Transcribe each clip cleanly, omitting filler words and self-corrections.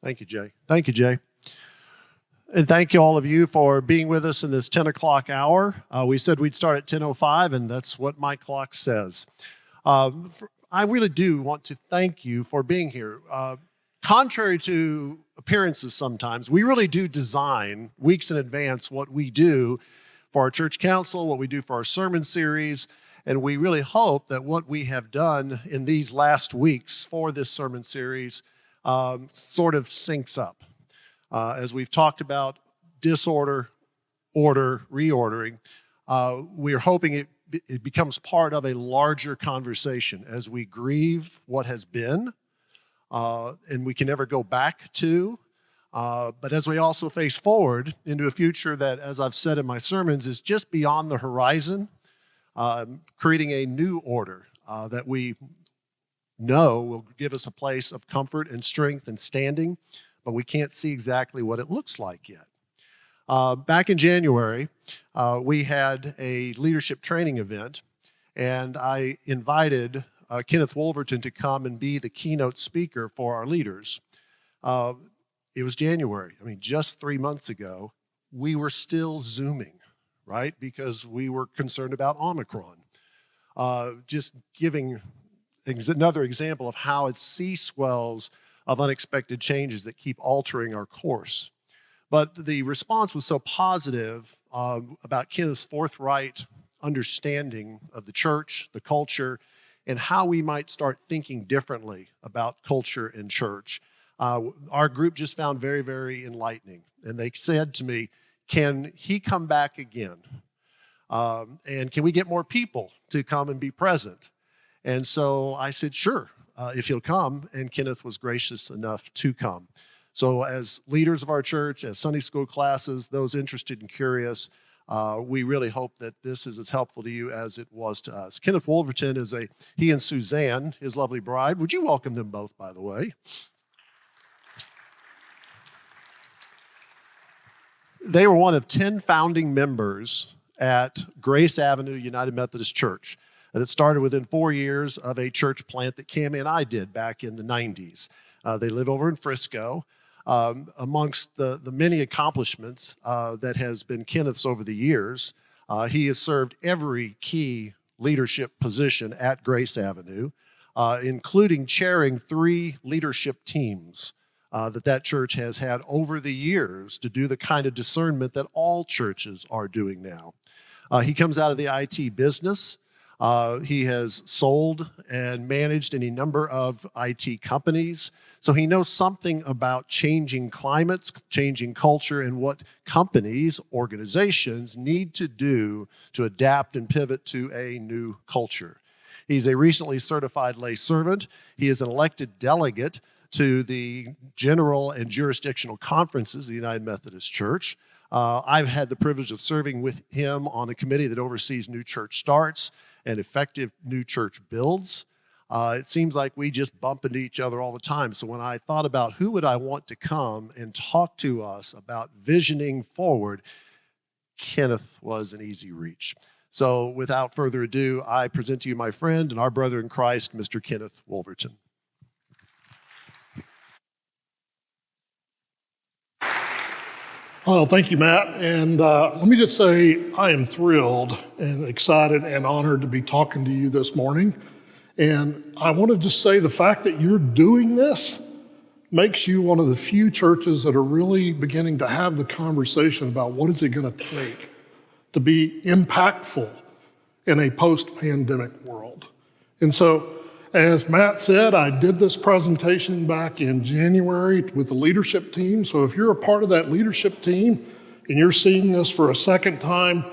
Thank you, Jay. Thank you, Jay. And thank you all of you for being with us in this 10 o'clock hour. We said we'd start at 10:05, and that's what my clock says. I really do want to thank you for being here. Contrary to appearances sometimes, we really do design weeks in advance what we do for our church council, what we do for our sermon series, and we really hope that what we have done in these last weeks for this sermon series sort of syncs up. As we've talked about disorder, order, reordering, we're hoping it becomes part of a larger conversation as we grieve what has been and we can never go back to. But as we also face forward into a future that, as I've said in my sermons, is just beyond the horizon, creating a new order that we know will give us a place of comfort and strength and standing, but we can't see exactly what it looks like yet. Back in January, we had a leadership training event, and I invited Kenneth Wolverton to come and be the keynote speaker for our leaders. It was January. I mean, just 3 months ago, we were still Zooming, right? Because we were concerned about Omicron. Just giving another example of how it sea swells of unexpected changes that keep altering our course. But the response was so positive about Kenneth's forthright understanding of the church, the culture, and how we might start thinking differently about culture and church. Our group just found very, very enlightening. And they said to me, can he come back again? And can we get more people to come and be present? And so I said, sure, if he'll come, and Kenneth was gracious enough to come. So as leaders of our church, as Sunday school classes, those interested and curious, we really hope that this is as helpful to you as it was to us. Kenneth Wolverton he and Suzanne, his lovely bride. Would you welcome them both, by the way? They were one of 10 founding members at Grace Avenue United Methodist Church. That started within 4 years of a church plant that Cammie and I did back in the 90s. They live over in Frisco. Amongst the many accomplishments that has been Kenneth's over the years, he has served every key leadership position at Grace Avenue, including chairing 3 leadership teams that church has had over the years to do the kind of discernment that all churches are doing now. He comes out of the IT business. He has sold and managed any number of IT companies. So he knows something about changing climates, changing culture, and what companies, organizations need to do to adapt and pivot to a new culture. He's a recently certified lay servant. He is an elected delegate to the general and jurisdictional conferences of the United Methodist Church. I've had the privilege of serving with him on a committee that oversees new church starts and effective new church builds. It seems like we just bump into each other all the time. So when I thought about who would I want to come and talk to us about visioning forward, Kenneth was an easy reach. So without further ado, I present to you my friend and our brother in Christ, Mr. Kenneth Wolverton. Well, thank you, Matt. And let me just say I am thrilled and excited and honored to be talking to you this morning. And I want to just say the fact that you're doing this makes you one of the few churches that are really beginning to have the conversation about what is it going to take to be impactful in a post-pandemic world. And so, as Matt said, I did this presentation back in January with the leadership team. So if you're a part of that leadership team and you're seeing this for a second time,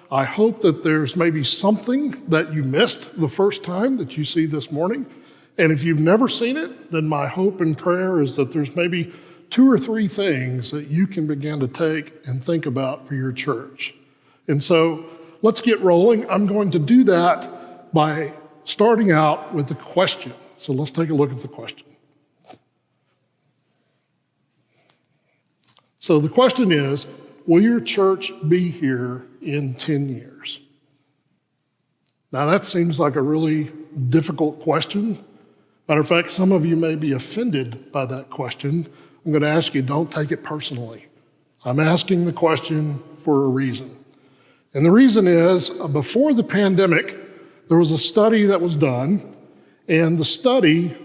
I hope that there's maybe something that you missed the first time that you see this morning. And if you've never seen it, then my hope and prayer is that there's maybe 2 or 3 things that you can begin to take and think about for your church. And so let's get rolling. I'm going to do that by starting out with a question. So let's take a look at the question. So the question is, will your church be here in 10 years? Now that seems like a really difficult question. Matter of fact, some of you may be offended by that question. I'm going to ask you, don't take it personally. I'm asking the question for a reason. And the reason is, before the pandemic, there was a study that was done, and the study,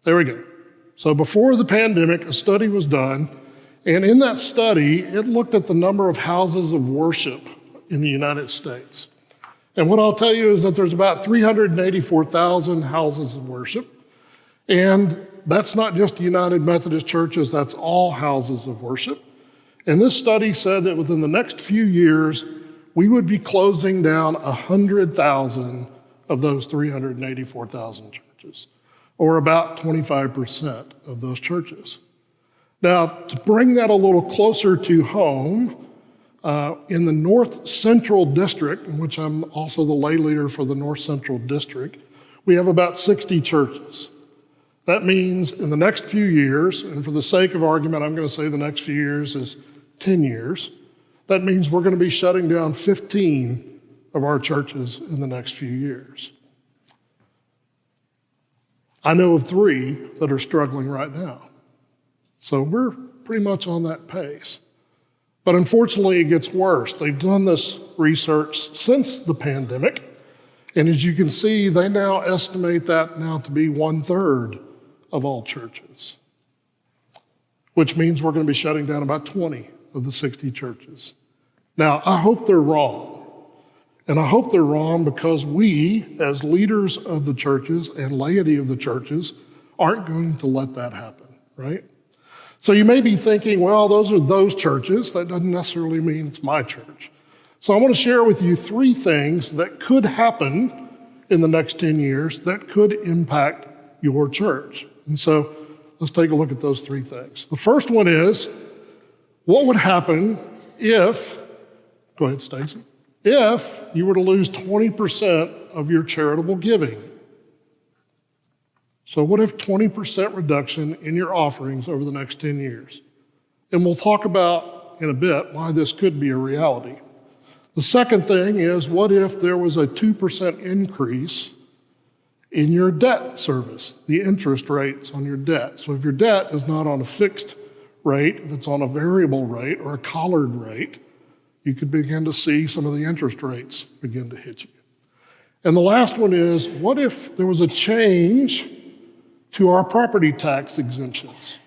there we go. So before the pandemic, a study was done, and in that study, it looked at the number of houses of worship in the United States. And what I'll tell you is that there's about 384,000 houses of worship, and that's not just United Methodist churches, that's all houses of worship. And this study said that within the next few years, we would be closing down 100,000 of those 384,000 churches, or about 25% of those churches. Now, to bring that a little closer to home, in the North Central District, in which I'm also the lay leader for the North Central District, we have about 60 churches. That means in the next few years, and for the sake of argument, I'm going to say the next few years is 10 years, that means we're going to be shutting down 15 of our churches in the next few years. I know of 3 that are struggling right now. So we're pretty much on that pace. But unfortunately, it gets worse. They've done this research since the pandemic, and as you can see, they now estimate that now to be 1/3 of all churches, which means we're going to be shutting down about 20 of the 60 churches. Now, I hope they're wrong, and I hope they're wrong because we, as leaders of the churches and laity of the churches, aren't going to let that happen, right? So you may be thinking, well, those are those churches. That doesn't necessarily mean it's my church. So I want to share with you 3 things that could happen in the next 10 years that could impact your church. And so let's take a look at those 3 things. The first one is, what would happen if, go ahead, Stacy, if you were to lose 20% of your charitable giving? So what if 20% reduction in your offerings over the next 10 years? And we'll talk about in a bit why this could be a reality. The second thing is, what if there was a 2% increase in your debt service, the interest rates on your debt? So if your debt is not on a fixed rate, if it's on a variable rate or a collared rate, you could begin to see some of the interest rates begin to hit you. And the last one is, what if there was a change to our property tax exemptions?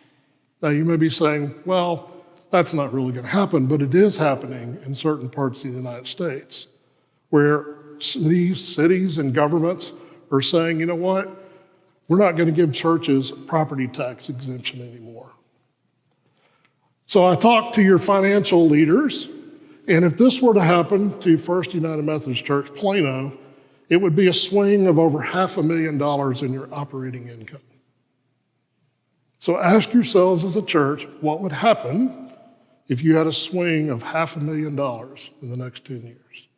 Now you may be saying, well, that's not really going to happen, but it is happening in certain parts of the United States where cities and governments are saying, you know what, we're not going to give churches property tax exemption anymore. So I talked to your financial leaders, and if this were to happen to First United Methodist Church, Plano, it would be a swing of over $500,000 in your operating income. So ask yourselves as a church, what would happen if you had a swing of $500,000 in the next 10 years?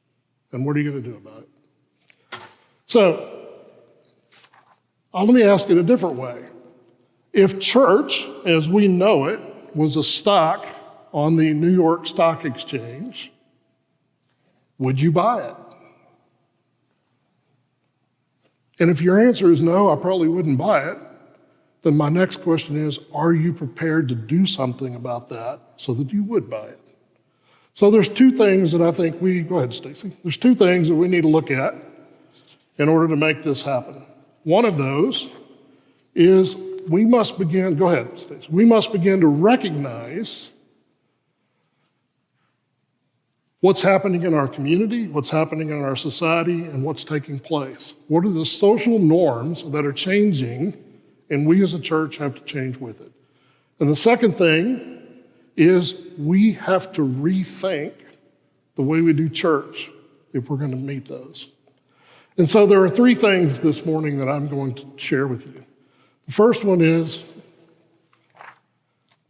And what are you going to do about it? So let me ask it a different way. If church, as we know it, was a stock on the New York Stock Exchange, would you buy it? And if your answer is no, I probably wouldn't buy it, then my next question is, are you prepared to do something about that so that you would buy it? So there's 2 things that I think go ahead, Stacy. There's 2 things that we need to look at in order to make this happen. One of those is we must begin to recognize what's happening in our community, what's happening in our society, and what's taking place. What are the social norms that are changing, and we as a church have to change with it. And the second thing is we have to rethink the way we do church if we're going to meet those. And so there are 3 things this morning that I'm going to share with you. The first one is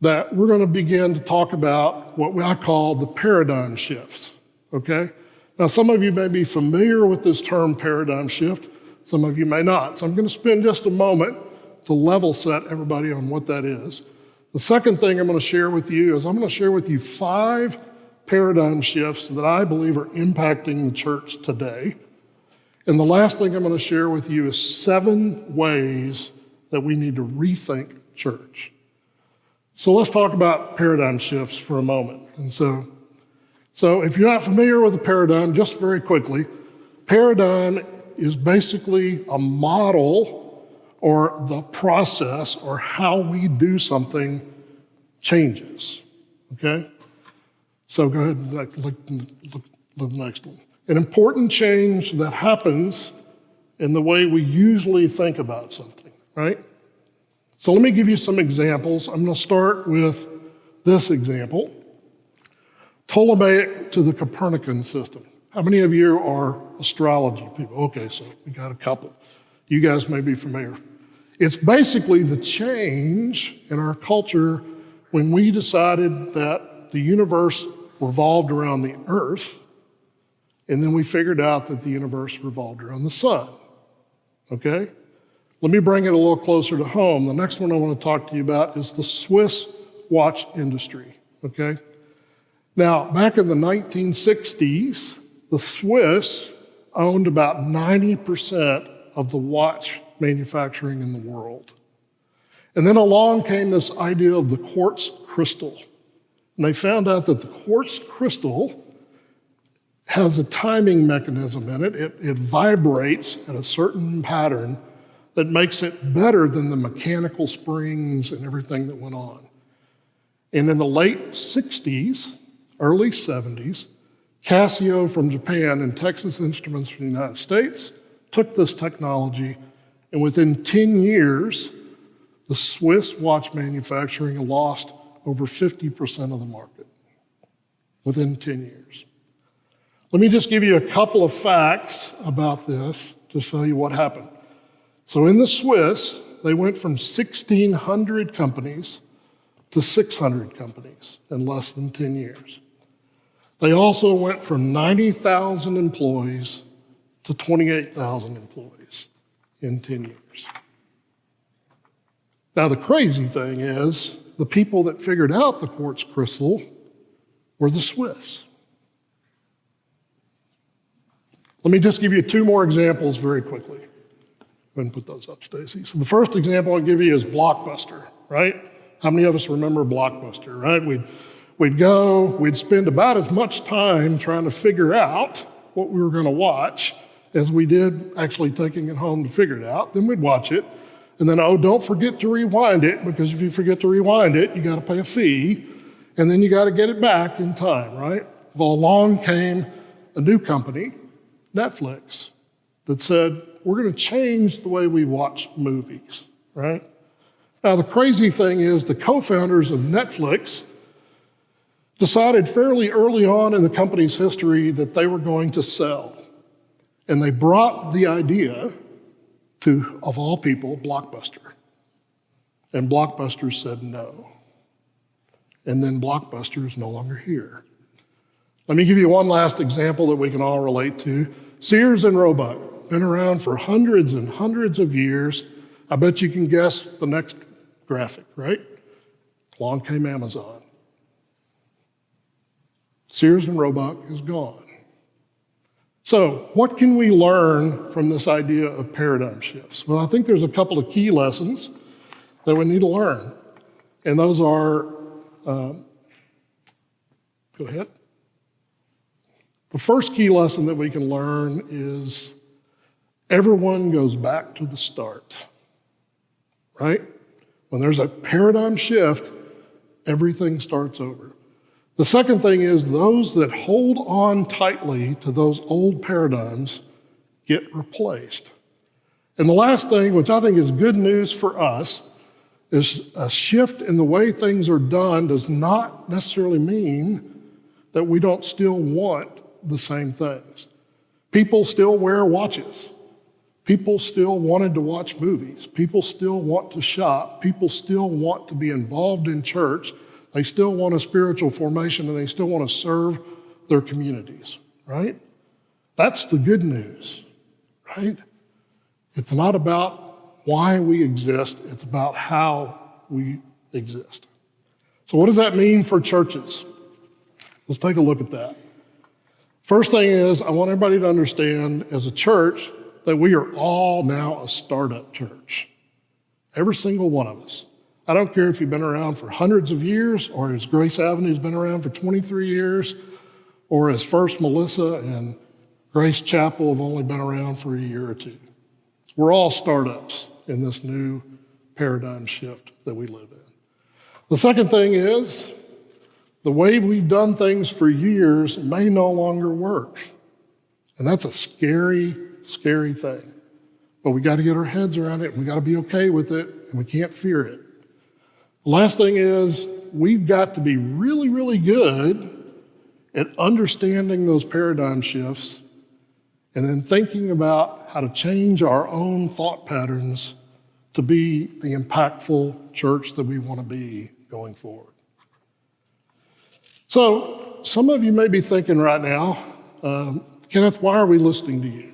that we're going to begin to talk about what I call the paradigm shifts, okay? Now, some of you may be familiar with this term paradigm shift, some of you may not. So I'm going to spend just a moment to level set everybody on what that is. The second thing I'm going to share with you is I'm going to share with you 5 paradigm shifts that I believe are impacting the church today. And the last thing I'm going to share with you is 7 ways that we need to rethink church. So let's talk about paradigm shifts for a moment. And so if you're not familiar with a paradigm, just very quickly, paradigm is basically a model or the process or how we do something changes, okay? So go ahead and look at the next one. An important change that happens in the way we usually think about something, right? So let me give you some examples. I'm going to start with this example. Ptolemaic to the Copernican system. How many of you are astrology people? Okay, so we got a couple. You guys may be familiar. It's basically the change in our culture when we decided that the universe revolved around the earth, and then we figured out that the universe revolved around the sun, okay? Let me bring it a little closer to home. The next one I want to talk to you about is the Swiss watch industry, okay? Now, back in the 1960s, the Swiss owned about 90% of the watch manufacturing in the world. And then along came this idea of the quartz crystal. And they found out that the quartz crystal has a timing mechanism in it. It vibrates at a certain pattern that makes it better than the mechanical springs and everything that went on. And in the late 60s, early 70s, Casio from Japan and Texas Instruments from the United States took this technology, and within 10 years, the Swiss watch manufacturing lost over 50% of the market within 10 years. Let me just give you a couple of facts about this to show you what happened. So in the Swiss, they went from 1,600 companies to 600 companies in less than 10 years. They also went from 90,000 employees to 28,000 employees in 10 years. Now, the crazy thing is, the people that figured out the quartz crystal were the Swiss. Let me just give you 2 more examples very quickly. Go ahead and put those up, Stacy. So the first example I'll give you is Blockbuster, right? How many of us remember Blockbuster, right? We'd spend about as much time trying to figure out what we were going to watch as we did actually taking it home to figure it out. Then we'd watch it, and then, don't forget to rewind it, because if you forget to rewind it, you got to pay a fee, and then you got to get it back in time, right? Well, along came a new company, Netflix, that said, we're going to change the way we watch movies, right? Now, the crazy thing is the co-founders of Netflix decided fairly early on in the company's history that they were going to sell. And they brought the idea to, of all people, Blockbuster. And Blockbuster said no. And then Blockbuster is no longer here. Let me give you one last example that we can all relate to. Sears and Roebuck, been around for hundreds and hundreds of years. I bet you can guess the next graphic, right? Along came Amazon. Sears and Roebuck is gone. So what can we learn from this idea of paradigm shifts? Well, I think there's a couple of key lessons that we need to learn. And those are, go ahead. The first key lesson that we can learn is everyone goes back to the start, right? When there's a paradigm shift, everything starts over. The second thing is those that hold on tightly to those old paradigms get replaced. And the last thing, which I think is good news for us, is a shift in the way things are done does not necessarily mean that we don't still want the same things. People still wear watches. People still wanted to watch movies. People still want to shop. People still want to be involved in church. They still want a spiritual formation, and they still want to serve their communities, right? That's the good news, right? It's not about why we exist. It's about how we exist. So what does that mean for churches? Let's take a look at that. First thing is, I want everybody to understand as a church that we are all now a startup church. Every single one of us. I don't care if you've been around for hundreds of years, or as Grace Avenue's been around for 23 years, or as First Melissa and Grace Chapel have only been around for a year or two. We're all startups in this new paradigm shift that we live in. The second thing is, the way we've done things for years may no longer work. And that's a scary, scary thing. But we got to get our heads around it, and we got to be okay with it, and we can't fear it. The last thing is, we've got to be really, really good at understanding those paradigm shifts and then thinking about how to change our own thought patterns to be the impactful church that we want to be going forward. So, some of you may be thinking right now, Kenneth, why are we listening to you?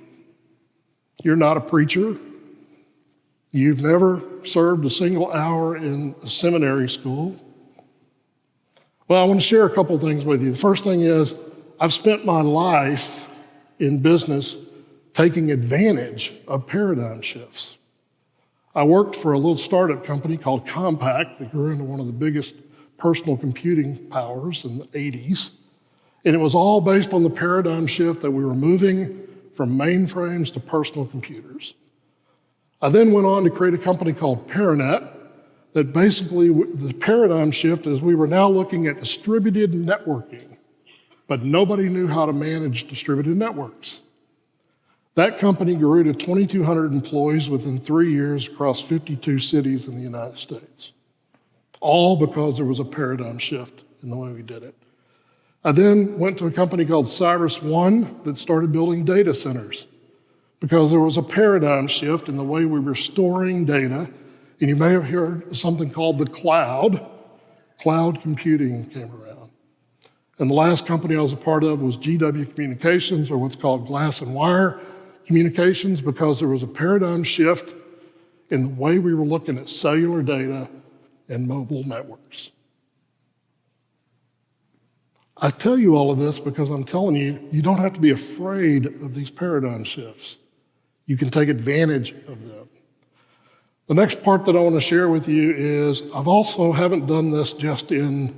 You're not a preacher. You've never served a single hour in a seminary school. Well, I want to share a couple things with you. The first thing is, I've spent my life in business taking advantage of paradigm shifts. I worked for a little startup company called Compaq that grew into one of the biggest personal computing powers in the 80s. And it was all based on the paradigm shift that we were moving from mainframes to personal computers. I then went on to create a company called Paranet that basically, the paradigm shift is we were now looking at distributed networking, but nobody knew how to manage distributed networks. That company grew to 2,200 employees within 3 years across 52 cities in the United States, all because there was a paradigm shift in the way we did it. I then went to a company called CyrusOne that started building data centers because there was a paradigm shift in the way we were storing data. And you may have heard something called the cloud. Cloud computing came around. And the last company I was a part of was GW Communications, or what's called glass and wire communications, because there was a paradigm shift in the way we were looking at cellular data and mobile networks. I tell you all of this because I'm telling you, you don't have to be afraid of these paradigm shifts. You can take advantage of them. The next part that I want to share with you is I've also haven't done this just in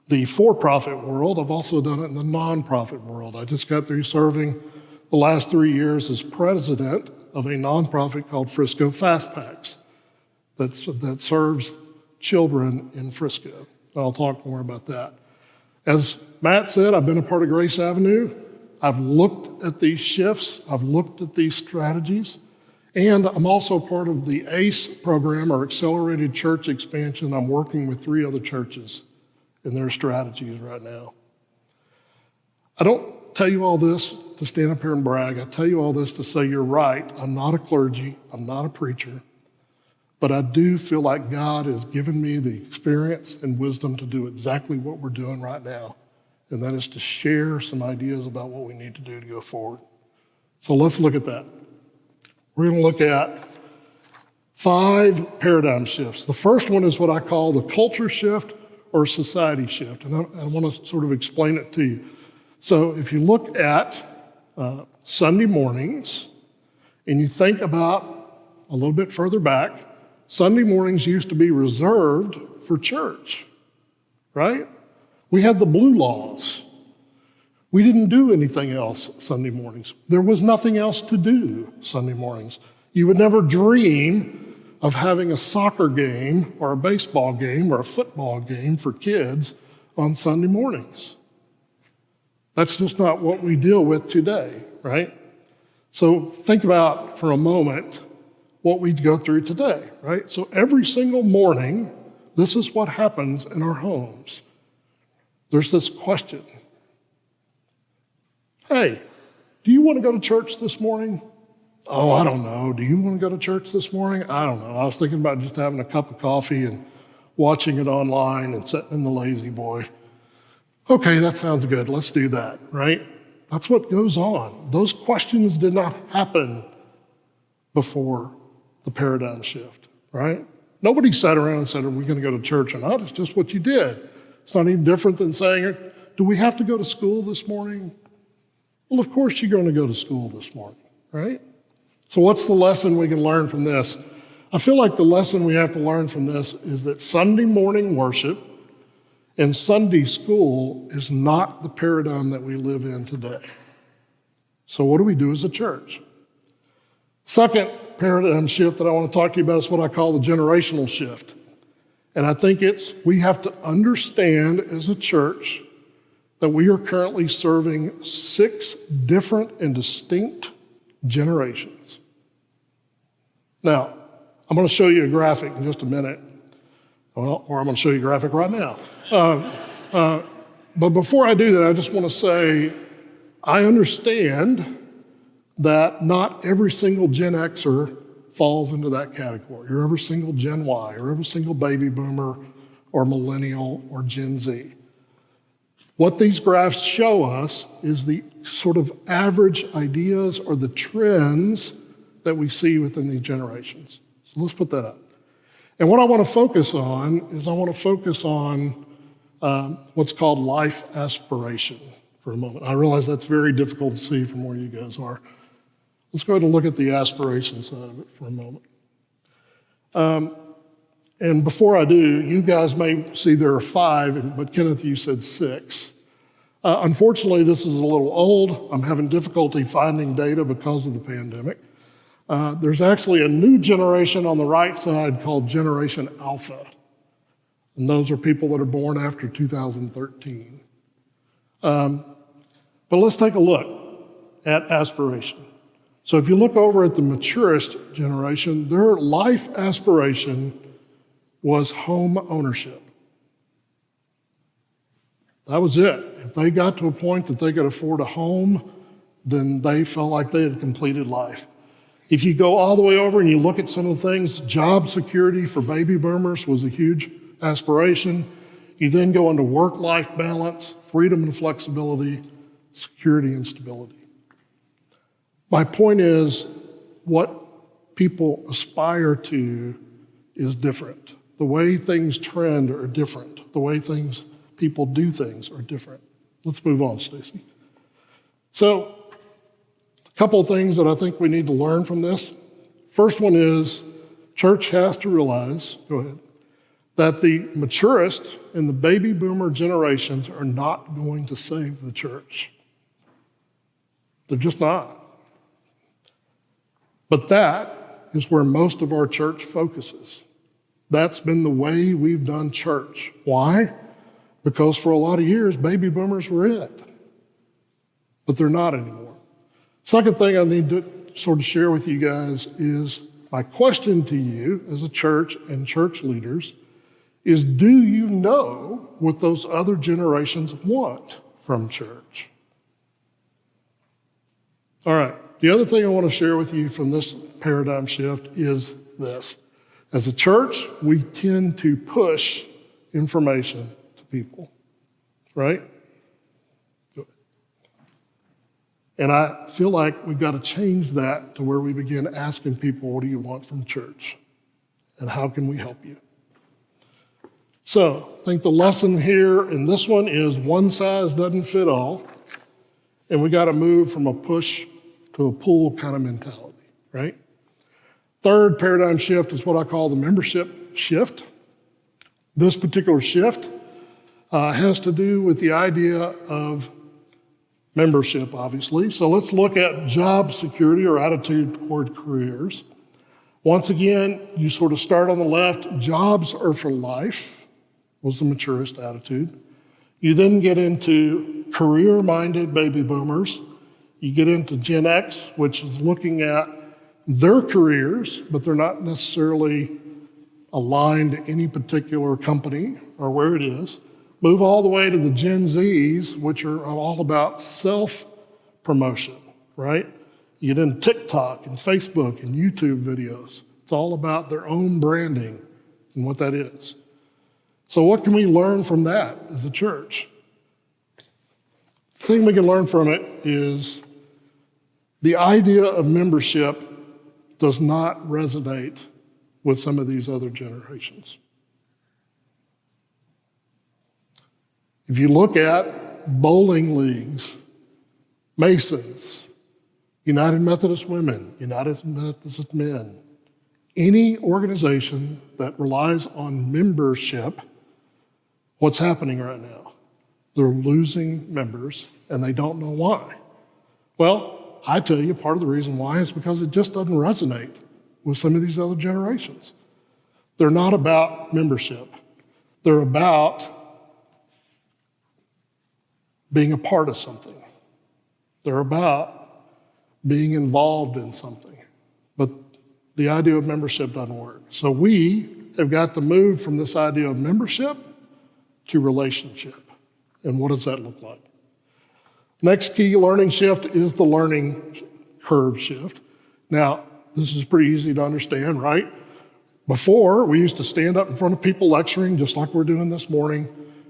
the for-profit world. I've also done it in the nonprofit world. I just got through serving the last 3 years as president of a nonprofit called Frisco Fast Packs that serves children in Frisco. I'll talk more about that. As Matt said, I've been a part of Grace Avenue. I've looked at these shifts. I've looked at these strategies. And I'm also part of the ACE program, or Accelerated Church Expansion. I'm working with 3 other churches in their strategies right now. I don't tell you all this to stand up here and brag. I tell you all this to say you're right. I'm not a clergy. I'm not a preacher. But I do feel like God has given me the experience and wisdom to do exactly what we're doing right now. And that is to share some ideas about what we need to do to go forward. So let's look at that. We're going to look at 5 paradigm shifts. The first one is what I call the culture shift or society shift. And I want to sort of explain it to you. So if you look at Sunday mornings and you think about a little bit further back, Sunday mornings used to be reserved for church, right? We had the blue laws. We didn't do anything else Sunday mornings. There was nothing else to do Sunday mornings. You would never dream of having a soccer game or a baseball game or a football game for kids on Sunday mornings. That's just not what we deal with today, right? So think about for a moment what we go through today, right? So every single morning, this is what happens in our homes. There's this question. Hey, do you want to go to church this morning? Oh, I don't know. Do you want to go to church this morning? I don't know. I was thinking about just having a cup of coffee and watching it online and sitting in the lazy boy. Okay, that sounds good. Let's do that, right? That's what goes on. Those questions did not happen before the paradigm shift, right? Nobody sat around and said, are we going to go to church or not? It's just what you did. It's not any different than saying, do we have to go to school this morning? Well, of course you're going to go to school this morning, right? So what's the lesson we can learn from this? I feel like the lesson we have to learn from this is that Sunday morning worship and Sunday school is not the paradigm that we live in today. So what do we do as a church? Second paradigm shift that I want to talk to you about is what I call the generational shift. And I think we have to understand as a church that we are currently serving 6 different and distinct generations. Now, I'm going to show you a graphic in just a minute. Well, or I'm going to show you a graphic right now. But before I do that, I just want to say I understand that not every single Gen Xer falls into that category, or every single Gen Y, or every single baby boomer, or millennial, or Gen Z. What these graphs show us is the sort of average ideas or the trends that we see within these generations. So let's put that up. And what I want to focus on is what's called life aspiration for a moment. I realize that's very difficult to see from where you guys are. Let's go ahead and look at the aspiration side of it for a moment. And before I do, you guys may see there are 5, but Kenneth, you said 6. Unfortunately, this is a little old. I'm having difficulty finding data because of the pandemic. There's actually a new generation on the right side called Generation Alpha. And those are people that are born after 2013. But let's take a look at aspiration. So if you look over at the maturest generation, their life aspiration was home ownership. That was it. If they got to a point that they could afford a home, then they felt like they had completed life. If you go all the way over and you look at some of the things, job security for baby boomers was a huge aspiration. You then go into work-life balance, freedom and flexibility, security and stability. My point is, what people aspire to is different. The way things trend are different. The way people do things are different. Let's move on, Stacy. So, a couple of things that I think we need to learn from this. First one is, church has to realize, go ahead, that the maturest and the baby boomer generations are not going to save the church. They're just not. But that is where most of our church focuses. That's been the way we've done church. Why? Because for a lot of years, baby boomers were it. But they're not anymore. Second thing I need to sort of share with you guys is my question to you as a church and church leaders is, do you know what those other generations want from church? All right. The other thing I want to share with you from this paradigm shift is this. As a church, we tend to push information to people, right? And I feel like we've got to change that to where we begin asking people, what do you want from church? And how can we help you? So I think the lesson here in this one is one size doesn't fit all. And we got to move from a push to a pull kind of mentality, right? Third paradigm shift is what I call the membership shift. This particular shift has to do with the idea of membership, obviously. So let's look at job security or attitude toward careers. Once again, you sort of start on the left. Jobs are for life was the maturest attitude. You then get into career-minded baby boomers. You get into Gen X, which is looking at their careers, but they're not necessarily aligned to any particular company or where it is. Move all the way to the Gen Zs, which are all about self-promotion, right? You get into TikTok and Facebook and YouTube videos. It's all about their own branding and what that is. So what can we learn from that as a church? The thing we can learn from it is the idea of membership does not resonate with some of these other generations. If you look at bowling leagues, Masons, United Methodist Women, United Methodist Men, any organization that relies on membership, what's happening right now? They're losing members and they don't know why. Well, I tell you, part of the reason why is because it just doesn't resonate with some of these other generations. They're not about membership. They're about being a part of something. They're about being involved in something. But the idea of membership doesn't work. So we have got to move from this idea of membership to relationship. And what does that look like? Next key learning shift is the learning curve shift. Now, this is pretty easy to understand, right? Before, we used to stand up in front of people lecturing, just like we're doing this morning,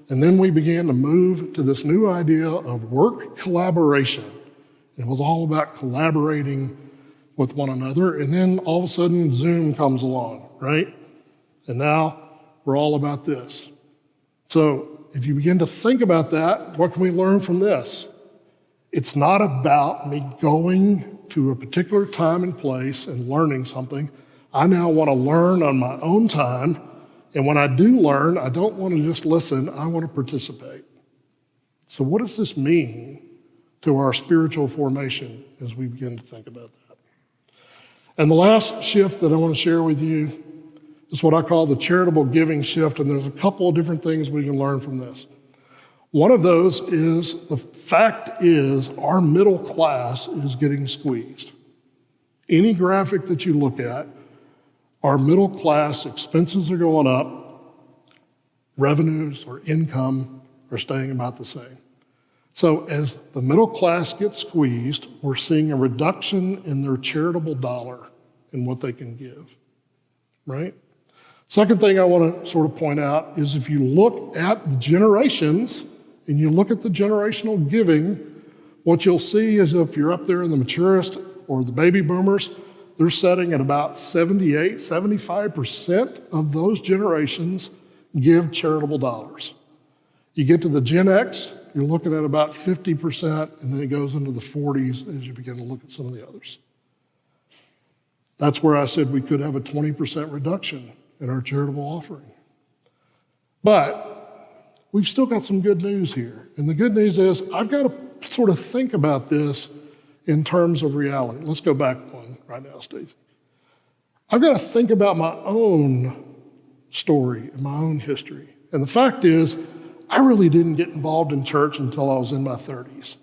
and then we began to move to this new idea of work collaboration. It was all about collaborating with one another, and then all of a sudden, Zoom comes along, right? And now we're all about this. So if you begin to think about that, what can we learn from this? It's not about me going to a particular time and place and learning something. I now want to learn on my own time. And when I do learn, I don't want to just listen, I want to participate. So what does this mean to our spiritual formation as we begin to think about that? And the last shift that I want to share with you is what I call the charitable giving shift. And there's a couple of different things we can learn from this. One of those is the fact is our middle class is getting squeezed. Any graphic that you look at, our middle class expenses are going up, revenues or income are staying about the same. So as the middle class gets squeezed, we're seeing a reduction in their charitable dollar and what they can give, right? Second thing I want to sort of point out is if you look at the generations and you look at the generational giving, what you'll see is if you're up there in the maturist or the baby boomers, they're setting at about 78, 75% of those generations give charitable dollars. You get to the Gen X, you're looking at about 50%, and then it goes into the 40s as you begin to look at some of the others. That's where I said we could have a 20% reduction in our charitable offering. But we've still got some good news here. And the good news is I've got to sort of think about this in terms of reality. Let's go back one right now, Steve. I've got to think about my own story and my own history. And the fact is, I really didn't get involved in church until I was in my 30s.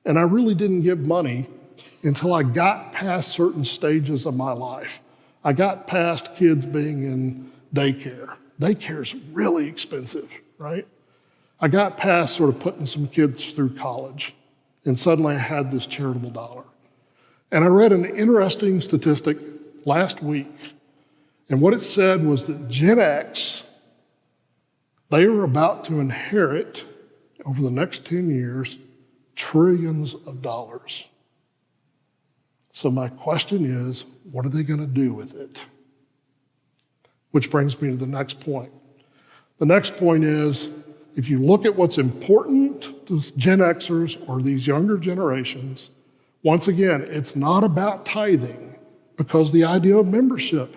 And I really didn't give money until I got past certain stages of my life. I got past kids being in daycare. Daycare's really expensive, right? I got past sort of putting some kids through college, and suddenly I had this charitable dollar. And I read an interesting statistic last week, and what it said was that Gen X, they are about to inherit, over the next 10 years, trillions of dollars. So my question is, what are they going to do with it? Which brings me to the next point. The next point is, if you look at what's important to Gen Xers or these younger generations, once again, it's not about tithing because the idea of membership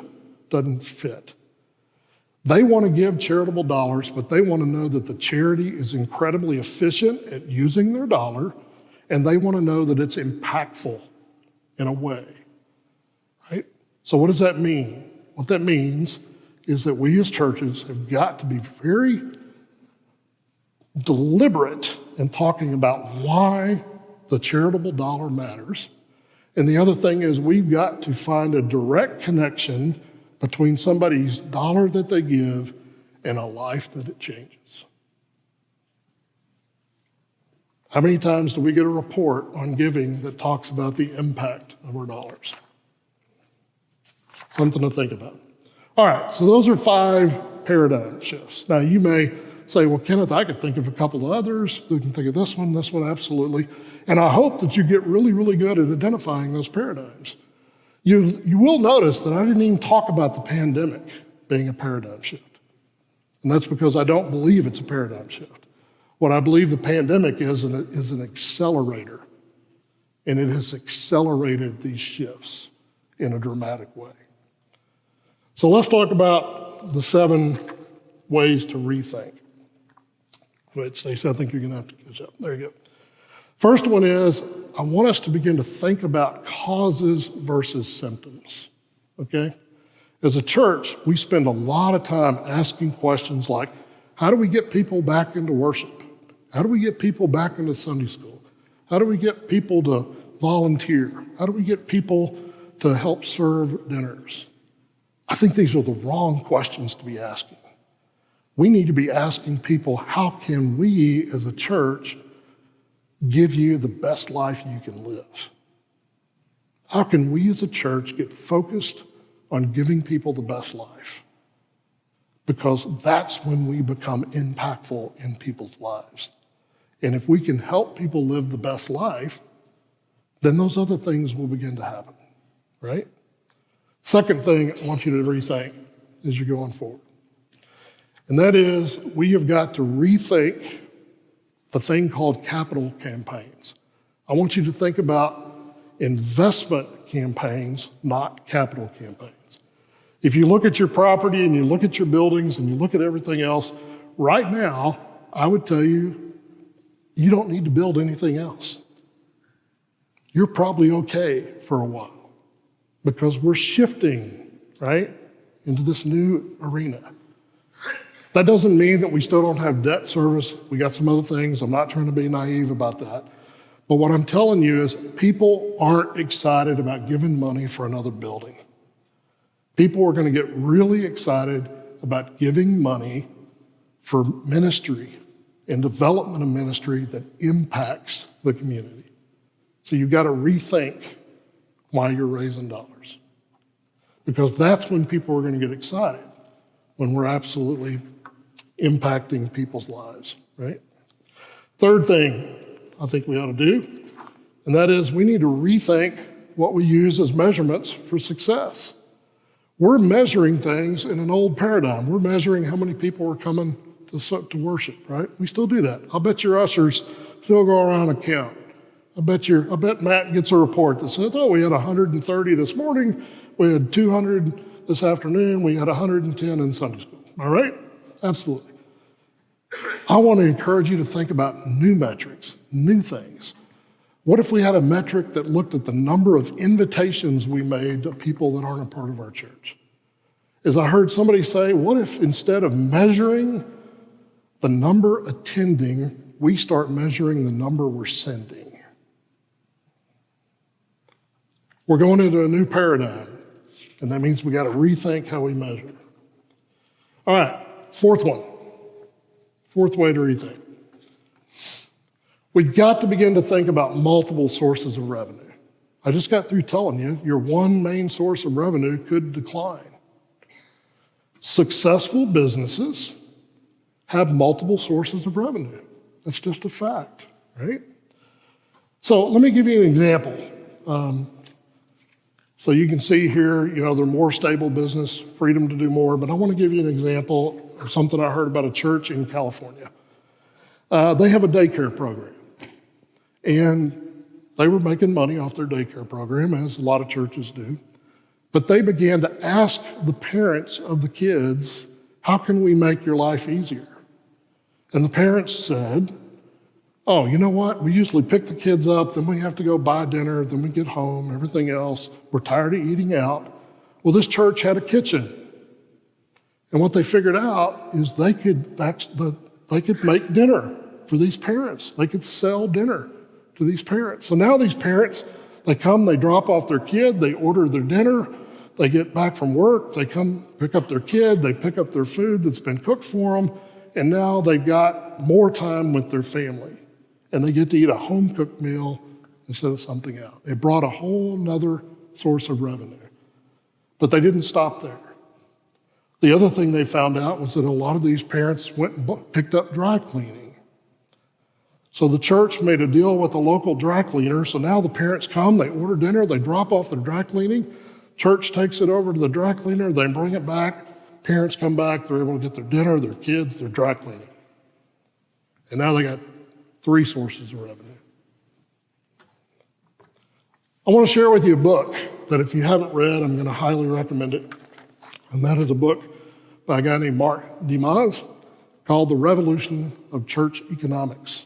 doesn't fit. They want to give charitable dollars, but they want to know that the charity is incredibly efficient at using their dollar, and they want to know that it's impactful in a way, right? So what does that mean? What that means is that we as churches have got to be very deliberate in talking about why the charitable dollar matters. And the other thing is we've got to find a direct connection between somebody's dollar that they give and a life that it changes. How many times do we get a report on giving that talks about the impact of our dollars? Something to think about. All right, so those are 5 paradigm shifts. Now, you may say, well, Kenneth, I could think of a couple of others. You can think of this one, absolutely. And I hope that you get really, really good at identifying those paradigms. You will notice that I didn't even talk about the pandemic being a paradigm shift. And that's because I don't believe it's a paradigm shift. What I believe the pandemic is an accelerator. And it has accelerated these shifts in a dramatic way. So let's talk about the 7 ways to rethink. Wait, Stacey, I think you're going to have to catch up. There you go. First one is, I want us to begin to think about causes versus symptoms, okay? As a church, we spend a lot of time asking questions like, how do we get people back into worship? How do we get people back into Sunday school? How do we get people to volunteer? How do we get people to help serve dinners? I think these are the wrong questions to be asking. We need to be asking people, how can we as a church give you the best life you can live? How can we as a church get focused on giving people the best life? Because that's when we become impactful in people's lives. And if we can help people live the best life, then those other things will begin to happen, right? Second thing I want you to rethink as you're going forward. And that is, we have got to rethink the thing called capital campaigns. I want you to think about investment campaigns, not capital campaigns. If you look at your property and you look at your buildings and you look at everything else, right now, I would tell you, you don't need to build anything else. You're probably okay for a while because we're shifting, right, into this new arena. That doesn't mean that we still don't have debt service. We got some other things. I'm not trying to be naive about that. But what I'm telling you is people aren't excited about giving money for another building. People are going to get really excited about giving money for ministry and development of ministry that impacts the community. So you've got to rethink why you're raising dollars. Because that's when people are going to get excited, when we're absolutely impacting people's lives, right? Third thing I think we ought to do, and that is we need to rethink what we use as measurements for success. We're measuring things in an old paradigm. We're measuring how many people are coming to worship, right? We still do that. I'll bet your ushers still go around and count. I bet Matt gets a report that says, oh, we had 130 this morning, we had 200 this afternoon, we had 110 in Sunday school. All right? Absolutely. I want to encourage you to think about new metrics, new things. What if we had a metric that looked at the number of invitations we made to people that aren't a part of our church? As I heard somebody say, what if instead of measuring the number attending, we start measuring the number we're sending? We're going into a new paradigm, and that means we got to rethink how we measure. All right, fourth way to rethink. We've got to begin to think about multiple sources of revenue. I just got through telling you, your one main source of revenue could decline. Successful businesses have multiple sources of revenue. That's just a fact, right? So let me give you an example. So you can see here, they're more stable business, freedom to do more, but I want to give you an example of something I heard about a church in California. They have a daycare program, and they were making money off their daycare program, as a lot of churches do, but they began to ask the parents of the kids, how can we make your life easier? And the parents said, oh, you know what? We usually pick the kids up, then we have to go buy dinner, then we get home, everything else. We're tired of eating out. Well, this church had a kitchen. And what they figured out is they could make dinner for these parents. They could sell dinner to these parents. So now these parents, they come, they drop off their kid, they order their dinner, they get back from work, they come pick up their kid, they pick up their food that's been cooked for them, and now they've got more time with their family. and they get to eat a home-cooked meal instead of something out. It brought a whole nother source of revenue. But they didn't stop there. The other thing they found out was that a lot of these parents went and picked up dry cleaning. So the church made a deal with a local dry cleaner. So now the parents come, they order dinner, they drop off their dry cleaning. Church takes it over to the dry cleaner, they bring it back. Parents come back, they're able to get their dinner, their kids, their dry cleaning. And now they got 3 sources of revenue. I want to share with you a book that if you haven't read, I'm going to highly recommend it. And that is a book by a guy named Mark Dimas called The Revolution of Church Economics.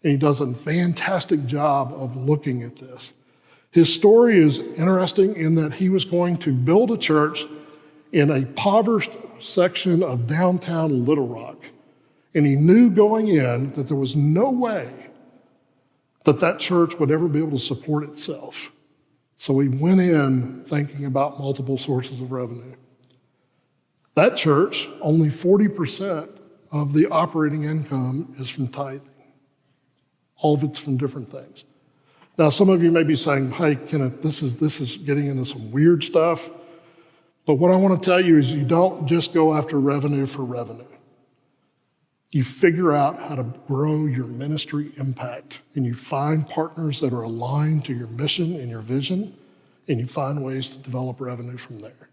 And he does a fantastic job of looking at this. His story is interesting in that he was going to build a church in a impoverished section of downtown Little Rock. And he knew going in that there was no way that that church would ever be able to support itself. So he went in thinking about multiple sources of revenue. That church, only 40% of the operating income is from tithing. All of it's from different things. Now, some of you may be saying, hey, Kenneth, this is getting into some weird stuff. But what I want to tell you is you don't just go after revenue for revenue. You figure out how to grow your ministry impact, and you find partners that are aligned to your mission and your vision, and you find ways to develop revenue from there.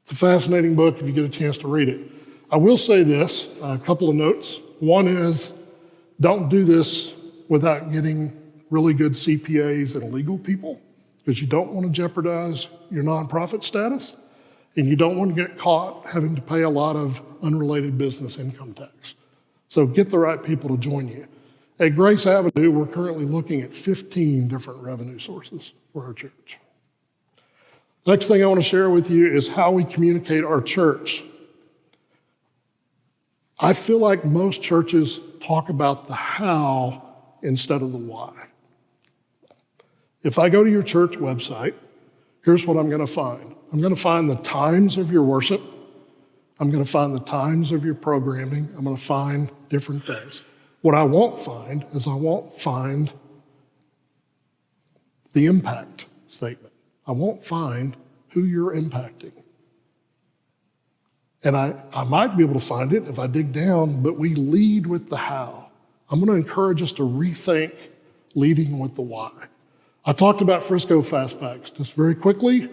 It's a fascinating book if you get a chance to read it. I will say this, a couple of notes. One is, don't do this without getting really good CPAs and legal people, because you don't want to jeopardize your nonprofit status, and you don't want to get caught having to pay a lot of unrelated business income tax. So get the right people to join you. At Grace Avenue, we're currently looking at 15 different revenue sources for our church. The next thing I want to share with you is how we communicate our church. I feel like most churches talk about the how instead of the why. If I go to your church website, here's what I'm going to find. I'm going to find the times of your worship. I'm going to find the times of your programming. I'm going to find different things. What I won't find is I won't find the impact statement. I won't find who you're impacting. And I might be able to find it if I dig down, but we lead with the how. I'm going to encourage us to rethink leading with the why. I talked about Frisco Fastpacks just very quickly.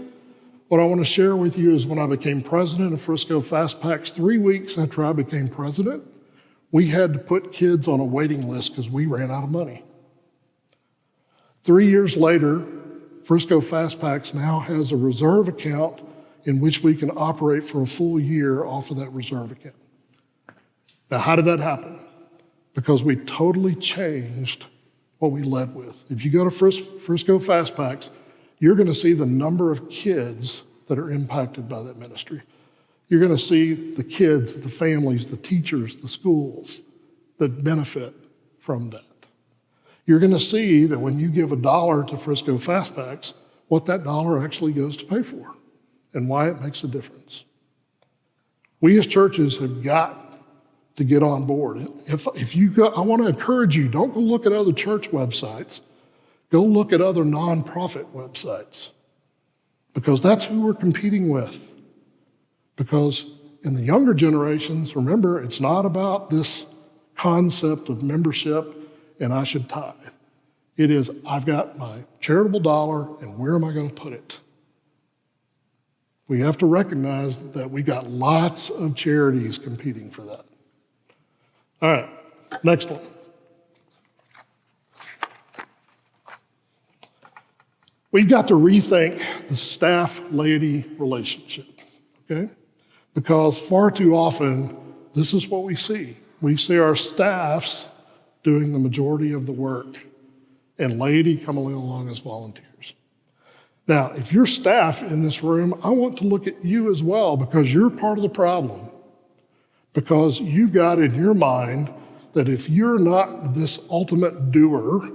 What I want to share with you is when I became president of Frisco Fastpacks, 3 weeks after I became president, we had to put kids on a waiting list because we ran out of money. 3 years later, Frisco Fastpacks now has a reserve account in which we can operate for a full year off of that reserve account. Now, how did that happen? Because we totally changed what we led with. If you go to Frisco Fastpacks, you're going to see the number of kids that are impacted by that ministry. You're going to see the kids, the families, the teachers, the schools that benefit from that. You're going to see that when you give $1 to Frisco Fastpacks, what that dollar actually goes to pay for and why it makes a difference. We as churches have got to get on board. If you go, I want to encourage you, don't go look at other church websites. Go look at other nonprofit websites, because that's who we're competing with. Because in the younger generations, remember, it's not about this concept of membership and I should tithe. It is, I've got my charitable dollar and where am I going to put it? We have to recognize that we got lots of charities competing for that. All right, next one. We've got to rethink the staff-laity relationship, okay? Because far too often, this is what we see. We see our staffs doing the majority of the work and laity coming along as volunteers. Now, if you're staff in this room, I want to look at you as well, because you're part of the problem. Because you've got in your mind that if you're not this ultimate doer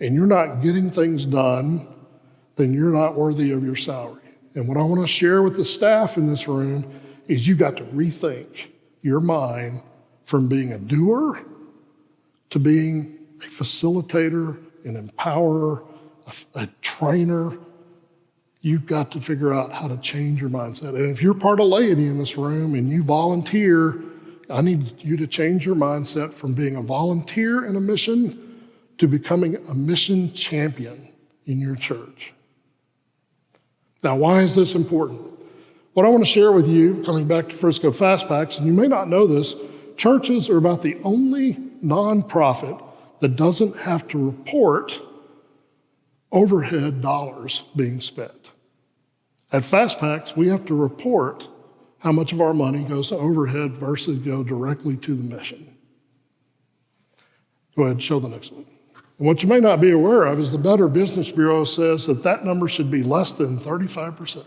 and you're not getting things done, then you're not worthy of your salary. And what I want to share with the staff in this room is you've got to rethink your mind from being a doer to being a facilitator, an empowerer, a trainer, you've got to figure out how to change your mindset. And if you're part of Laity in this room and you volunteer, I need you to change your mindset from being a volunteer in a mission to becoming a mission champion in your church. Now, why is this important? What I want to share with you, coming back to Frisco Fast Packs, and you may not know this, churches are about the only nonprofit that doesn't have to report overhead dollars being spent. At Fast Packs, we have to report how much of our money goes to overhead versus go directly to the mission. Go ahead and show the next one. And what you may not be aware of is the Better Business Bureau says that that number should be less than 35%.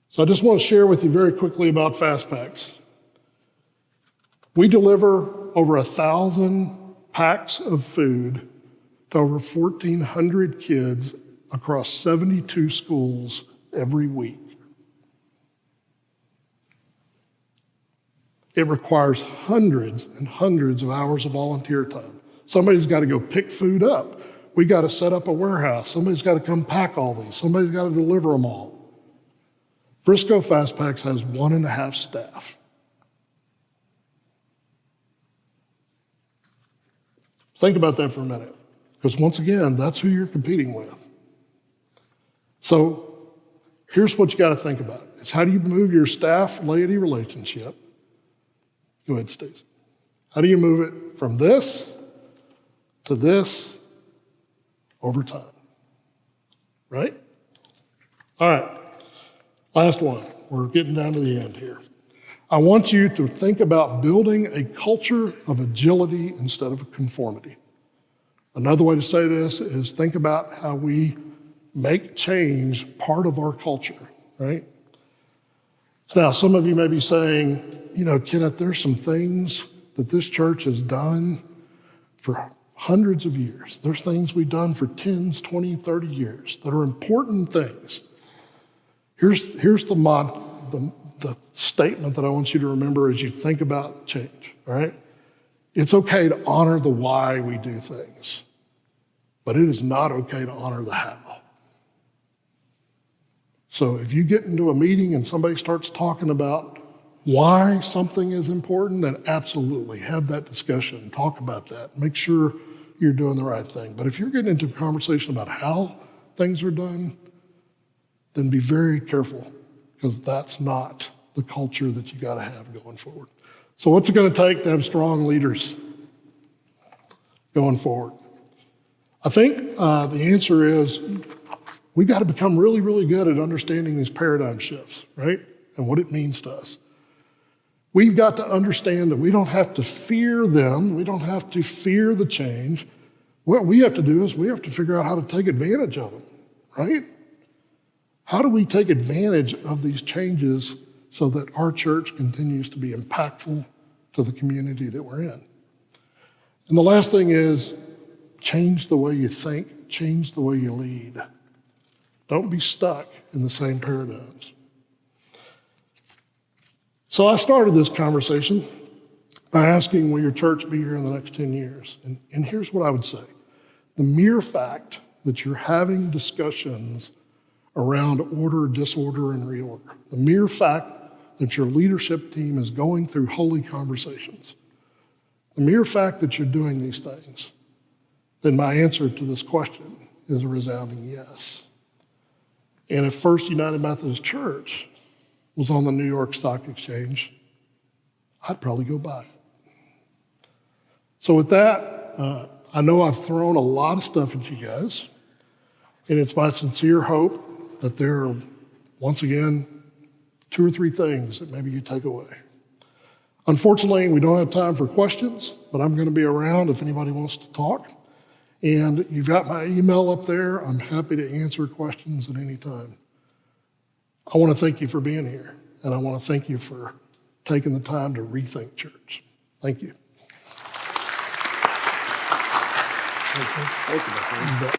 So I just want to share with you very quickly about Fast Packs. We deliver over 1,000 packs of food to over 1,400 kids across 72 schools every week. It requires hundreds and hundreds of hours of volunteer time. Somebody's got to go pick food up. We got to set up a warehouse. Somebody's got to come pack all these. Somebody's got to deliver them all. Frisco Fast Packs has 1.5 staff. Think about that for a minute, because once again, that's who you're competing with. So here's what you got to think about. It's how do you move your staff-laity relationship? Go ahead, Steve. How do you move it from this to this over time? Right? All right. Last one. We're getting down to the end here. I want you to think about building a culture of agility instead of conformity. Another way to say this is think about how we make change part of our culture, right? So now, some of you may be saying, Kenneth, there's some things that this church has done for hundreds of years. There's things we've done for 10, 20, 30 years that are important things. Here's the statement that I want you to remember as you think about change, all right? It's okay to honor the why we do things, but it is not okay to honor the how. So if you get into a meeting and somebody starts talking about why something is important, then absolutely have that discussion, talk about that, make sure you're doing the right thing. But if you're getting into a conversation about how things are done, then be very careful, because that's not the culture that you got to have going forward. So what's it going to take to have strong leaders going forward? I think the answer is we got to become really, really good at understanding these paradigm shifts, right? And what it means to us. We've got to understand that we don't have to fear them. We don't have to fear the change. What we have to do is we have to figure out how to take advantage of them, right? How do we take advantage of these changes so that our church continues to be impactful to the community that we're in? And the last thing is change the way you think, change the way you lead. Don't be stuck in the same paradigms. So I started this conversation by asking, will your church be here in the next 10 years? And here's what I would say. The mere fact that you're having discussions around order, disorder, and reorder, the mere fact that your leadership team is going through holy conversations, the mere fact that you're doing these things, then my answer to this question is a resounding yes. And if First United Methodist Church was on the New York Stock Exchange, I'd probably go buy it. So with that, I know I've thrown a lot of stuff at you guys, and it's my sincere hope that there are, once again, 2 or 3 things that maybe you take away. Unfortunately, we don't have time for questions, but I'm going to be around if anybody wants to talk. And you've got my email up there. I'm happy to answer questions at any time. I want to thank you for being here, and I want to thank you for taking the time to rethink church. Thank you. Thank you, my friend.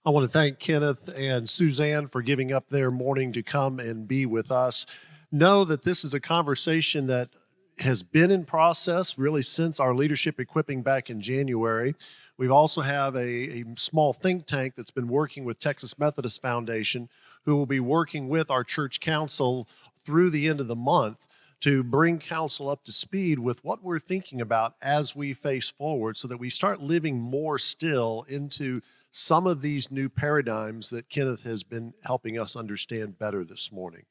I want to thank Kenneth and Suzanne for giving up their morning to come and be with us. Know that this is a conversation that has been in process really since our leadership equipping back in January. We also have a small think tank that's been working with Texas Methodist Foundation, who will be working with our church council through the end of the month to bring council up to speed with what we're thinking about as we face forward so that we start living more still into some of these new paradigms that Kenneth has been helping us understand better this morning.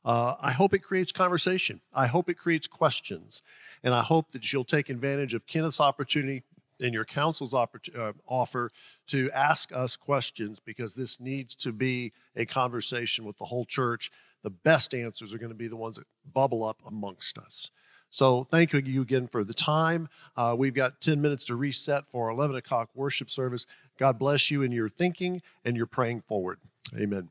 I hope it creates conversation. I hope it creates questions. And I hope that you'll take advantage of Kenneth's opportunity and your council's offer to ask us questions, because this needs to be a conversation with the whole church. The best answers are going to be the ones that bubble up amongst us. So thank you again for the time. We've got 10 minutes to reset for our 11 o'clock worship service. God bless you in your thinking and your praying forward. Amen.